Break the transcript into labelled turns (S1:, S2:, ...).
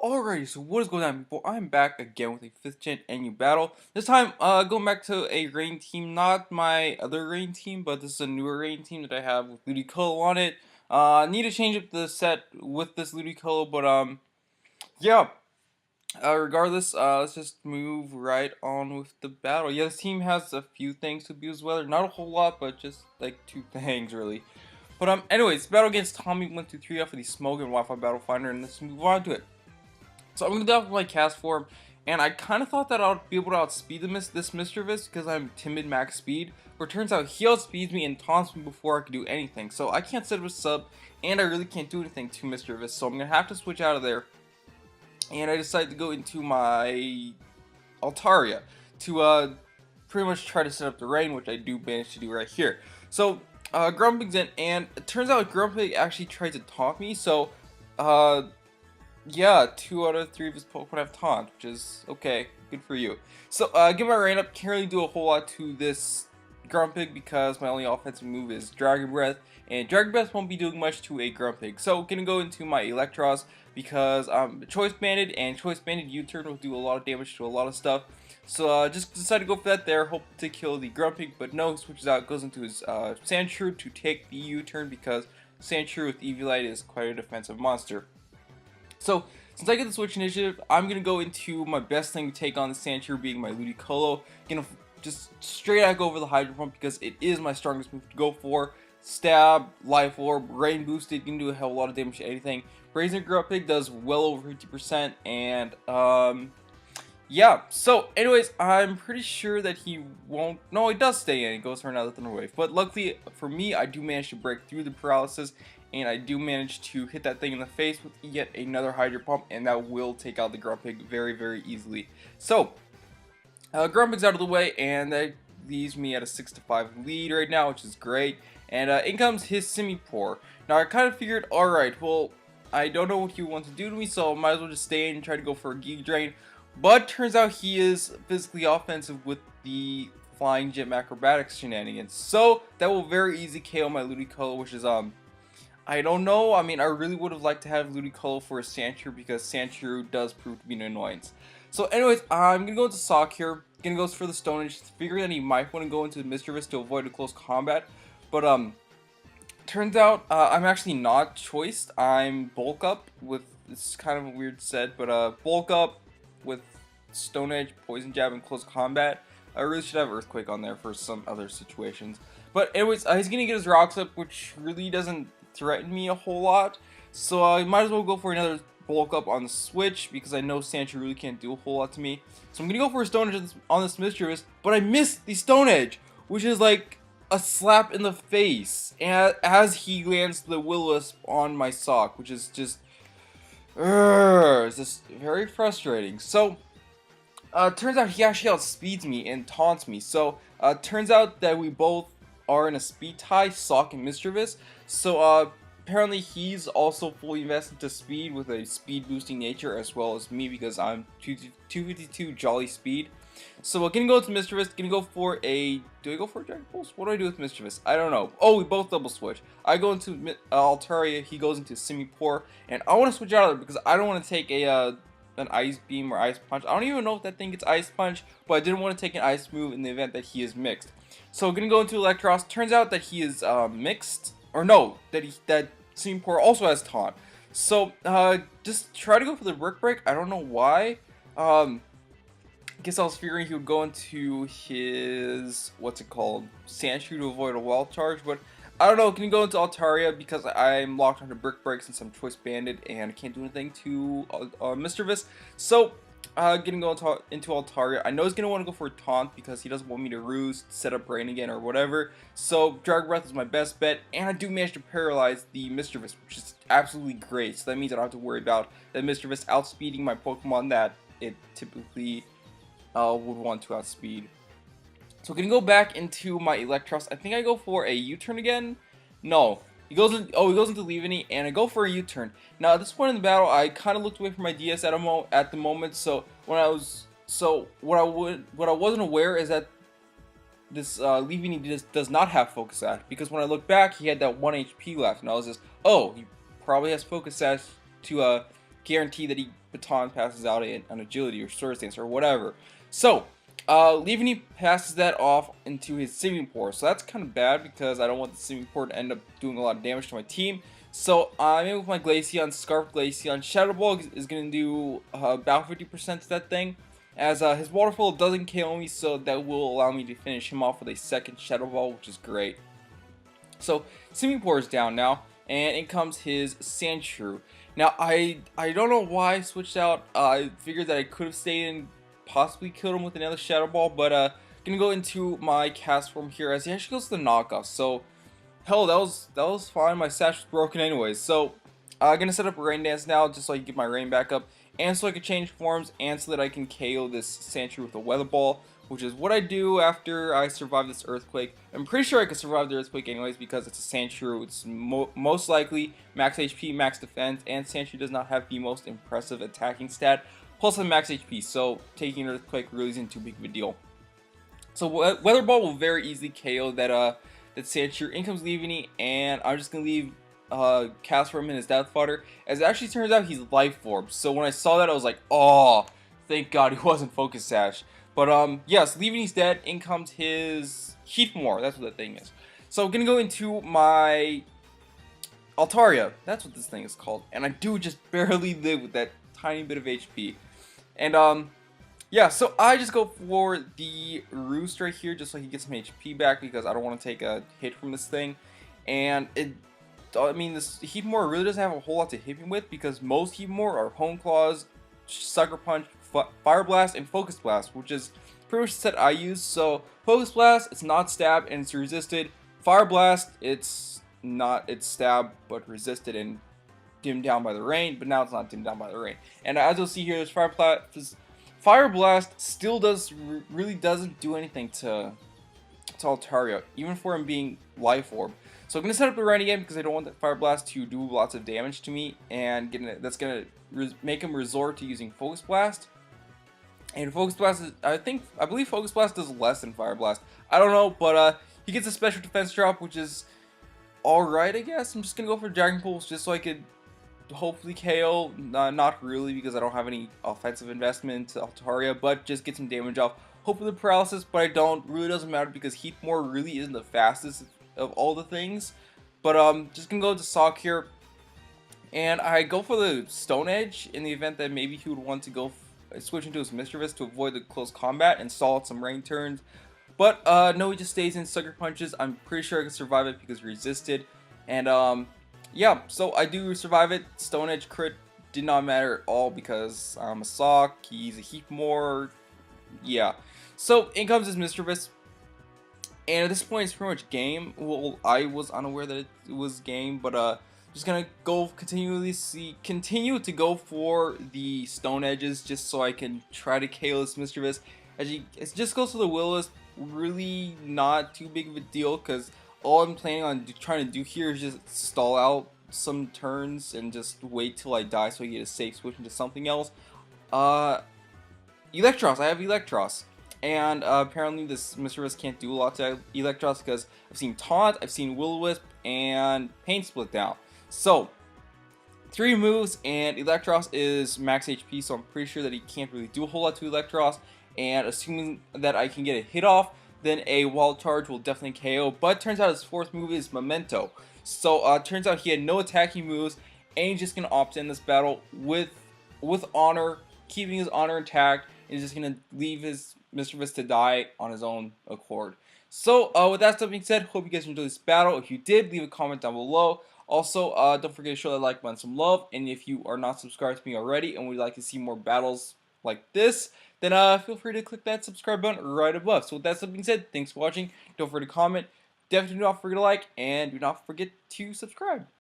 S1: Alrighty, so what is going on, people? I'm back again with a 5th gen NU battle. This time, going back to a rain team, not my other rain team, but this is a newer rain team that I have with Ludicolo on it. Need to change up the set with this Ludicolo, but, yeah. Regardless, let's just move right on with the battle. Yeah, this team has a few things to abuse weather. Not a whole lot, but just, like, 2 things, really. But, anyways, battle against Tommy123 off of the Smoke and Wi-Fi Battle Finder, and let's move on to it. So I'm going to do off my cast form, and I kind of thought that I'd be able to outspeed this Mischievous because I'm timid max speed, but it turns out he outspeeds me and taunts me before I can do anything. So I can't set up a sub, and I really can't do anything to Mischievous, so I'm going to have to switch out of there. And I decided to go into my Altaria to pretty much try to set up the rain, which I do manage to do right here. So Grumpig's in, and it turns out Grumpig actually tried to taunt me, so yeah, 2 out of 3 of his Pokemon have taunt, which is okay, good for you. So, get my rain up, can't really do a whole lot to this Grumpig because my only offensive move is Dragon Breath, and Dragon Breath won't be doing much to a Grumpig. So, gonna go into my Electros because I'm Choice Banded, and Choice Banded U-turn will do a lot of damage to a lot of stuff. So, just decided to go for that there, hope to kill the Grumpig, but no, he switches out, goes into his Sandshrew to take the U-turn because Sandshrew with Eviolite is quite a defensive monster. So, since I get the switch initiative, I'm going to go into my best thing to take on the Sandshrew being my Ludicolo. Gonna just straight out go over the Hydro Pump because it is my strongest move to go for. Stab, Life Orb, Rain Boosted, can do a hell of a lot of damage to anything. Brazen Grumpig does well over 50%, and yeah, so anyways, I'm pretty sure that he won't, no, he does stay in, he goes for another Thunder Wave, but luckily for me, I do manage to break through the paralysis, and I do manage to hit that thing in the face with yet another Hydro Pump, and that will take out the Grumpig very, very easily. So, Grumpig's out of the way, and that leaves me at a 6-5 lead right now, which is great, and in comes his Simipour. Now, I kind of figured, alright, well, I don't know what he wants to do to me, so I might as well just stay in and try to go for a Giga Drain. But turns out he is physically offensive with the Flying Gym Acrobatics shenanigans. So that will very easily KO my Ludicolo, which is I don't know. I mean, I really would have liked to have Ludicolo for a Sandshrew because Sandshrew does prove to be an annoyance. So anyways, I'm gonna go into Sock here. Gonna go for the Stone Edge, figuring that he might want to go into the Mischievous to avoid a close combat. But turns out I'm actually not choiced. I'm Bulk Up with, it's kind of a weird set, but Bulk Up with Stone Edge, Poison Jab, and Close Combat. I really should have Earthquake on there for some other situations. But anyways, he's gonna get his Rocks up, which really doesn't threaten me a whole lot. So I might as well go for another Bulk Up on the switch because I know Sandshrew really can't do a whole lot to me. So I'm gonna go for a Stone Edge on this Mischievous, but I missed the Stone Edge, which is like a slap in the face, and as he lands the Will-O-Wisp on my Sock, which is just it's just very frustrating. So, turns out he actually outspeeds me and taunts me. So, turns out that we both are in a speed tie, Sock and Mischievous. So, apparently he's also fully invested to speed with a speed boosting nature as well as me because I'm 252 Jolly Speed. So we're gonna go to Mischievous, gonna go for a, do I go for a Dragon Pulse? What do I do with Mischievous? I don't know. Oh, we both double switch. I go into Altaria, he goes into Simipour, and I want to switch out of it because I don't want to take a an Ice Beam or Ice Punch. I don't even know if that thing gets Ice Punch, but I didn't want to take an Ice move in the event that he is mixed. So we're gonna go into Electros. Turns out that he is mixed, or no, that Simipour also has Taunt. So just try to go for the Brick Break. I don't know why. Guess I was figuring he would go into his, what's it called, Sandshrew to avoid a Wall Charge, but I don't know, can you go into Altaria because I'm locked onto Brick Break since I'm Choice Banded and I can't do anything to Mischievous. So, gonna go into Altaria. I know he's gonna want to go for a Taunt because he doesn't want me to roost, set up Rain again, or whatever. So, Dragon Breath is my best bet, and I do manage to paralyze the Mischievous, which is absolutely great. So that means I don't have to worry about the Mischievous outspeeding my Pokemon that it typically would want to outspeed. So we're gonna go back into my Electros. I think I go for a U-turn again. No, he goes in. Oh, he goes into Leavanny, and I go for a U-turn. Now at this point in the battle, I kind of looked away from my DS at the moment. So when what I wasn't aware is that this Leavanny does not have Focus Sash because when I look back, he had that 1 HP left, and I was just, oh, he probably has Focus Sash to guarantee that he baton passes out an agility or sword stance or whatever. So, Leaveny passes that off into his Simipour. So that's kind of bad because I don't want the Simipour to end up doing a lot of damage to my team. So I'm in with my Glaceon, Scarf Glaceon. Shadow Ball is going to do about 50% to that thing. As his Waterfall doesn't KO me, so that will allow me to finish him off with a second Shadow Ball, which is great. So Simipour is down now, and in comes his Sandshrew. Now I don't know why I switched out. I figured that I could have stayed and possibly killed him with another Shadow Ball, but gonna go into my cast form here as he actually goes to the knockoff. So hell, that was fine. My sash was broken anyways. So I'm gonna set up a Rain Dance now just so I can get my rain back up, and so I can change forms, and so that I can KO this Sandshrew with a Weather Ball, which is what I do after I survive this Earthquake. I'm pretty sure I could survive the Earthquake anyways because it's a Sandshrew. It's most likely max HP, max defense, and Sandshrew does not have the most impressive attacking stat. Plus I'm max HP, so taking an Earthquake really isn't too big of a deal. So Weather Ball will very easily KO that Sandshrew. In comes Leaveny, and I'm just gonna leave Casper in his death fodder. As it actually turns out, he's Life Orb. So when I saw that, I was like, oh, thank God he wasn't Focus Sash. But yes, Leaveny's dead. In comes his Heatmore. That's what that thing is. So I'm gonna go into my Altaria. That's what this thing is called. And I do just barely live with that tiny bit of HP. And yeah, so I just go for the Roost right here just so he gets some HP back because I don't want to take a hit from this thing. And I mean, this Heatmore really doesn't have a whole lot to hit me with because most Heatmore are Hone Claws, Sucker Punch, Fire Blast, and Focus Blast, which is pretty much the set I use. So Focus Blast, it's not stab and it's resisted. Fire Blast, it's stab but resisted and dimmed down by the rain, but now it's not dimmed down by the rain. And as you'll see here, this Fire Blast still really doesn't do anything to Altaria, even for him being Life Orb. So I'm going to set up the rain again because I don't want that Fire Blast to do lots of damage to me, and that's going to make him resort to using Focus Blast. And Focus Blast is, I believe Focus Blast does less than Fire Blast. I don't know, but he gets a special defense drop, which is alright, I guess. I'm just going to go for Dragon Pulse just so I could hopefully KO. Not really, because I don't have any offensive investment into Altaria, but just get some damage off. Hopefully the paralysis, but I don't. Really doesn't matter because Heatmore really isn't the fastest of all the things. But just gonna go to Sock here, and I go for the Stone Edge in the event that maybe he would want to go switch into his Mischievous to avoid the close combat and stall out some rain turns. But no, he just stays in Sucker Punches. I'm pretty sure I can survive it because resisted. And yeah, so I do survive it. Stone Edge crit did not matter at all because I'm a Sock, he's a Heatmore. Yeah. So in comes his Mischievous. And at this point, it's pretty much game. Well, I was unaware that it was game, but just gonna continue to go for the Stone Edges just so I can try to KO this Mischievous. It just goes to the Will-O-Wisp, really not too big of a deal because all I'm planning on trying to do here is just stall out some turns and just wait till I die so I get a safe switch into something else. Electros, I have Electros. And apparently this Mischievous can't do a lot to Electros because I've seen Taunt, I've seen Will-O-Wisp, and Pain Split down. So, 3 moves, and Electros is max HP, so I'm pretty sure that he can't really do a whole lot to Electros. And assuming that I can get a hit off, then a Wild Charge will definitely KO. But turns out his 4th move is Memento. So, turns out he had no attacking moves, and he's just going to opt in this battle with honor, keeping his honor intact, and he's just going to leave his Mischievous to die on his own accord. So, with that stuff being said, hope you guys enjoyed this battle. If you did, leave a comment down below. Also, don't forget to show that like button some love. And if you are not subscribed to me already and would like to see more battles like this, then feel free to click that subscribe button right above. So, with that stuff being said, thanks for watching. Don't forget to comment. Definitely do not forget to like, and do not forget to subscribe.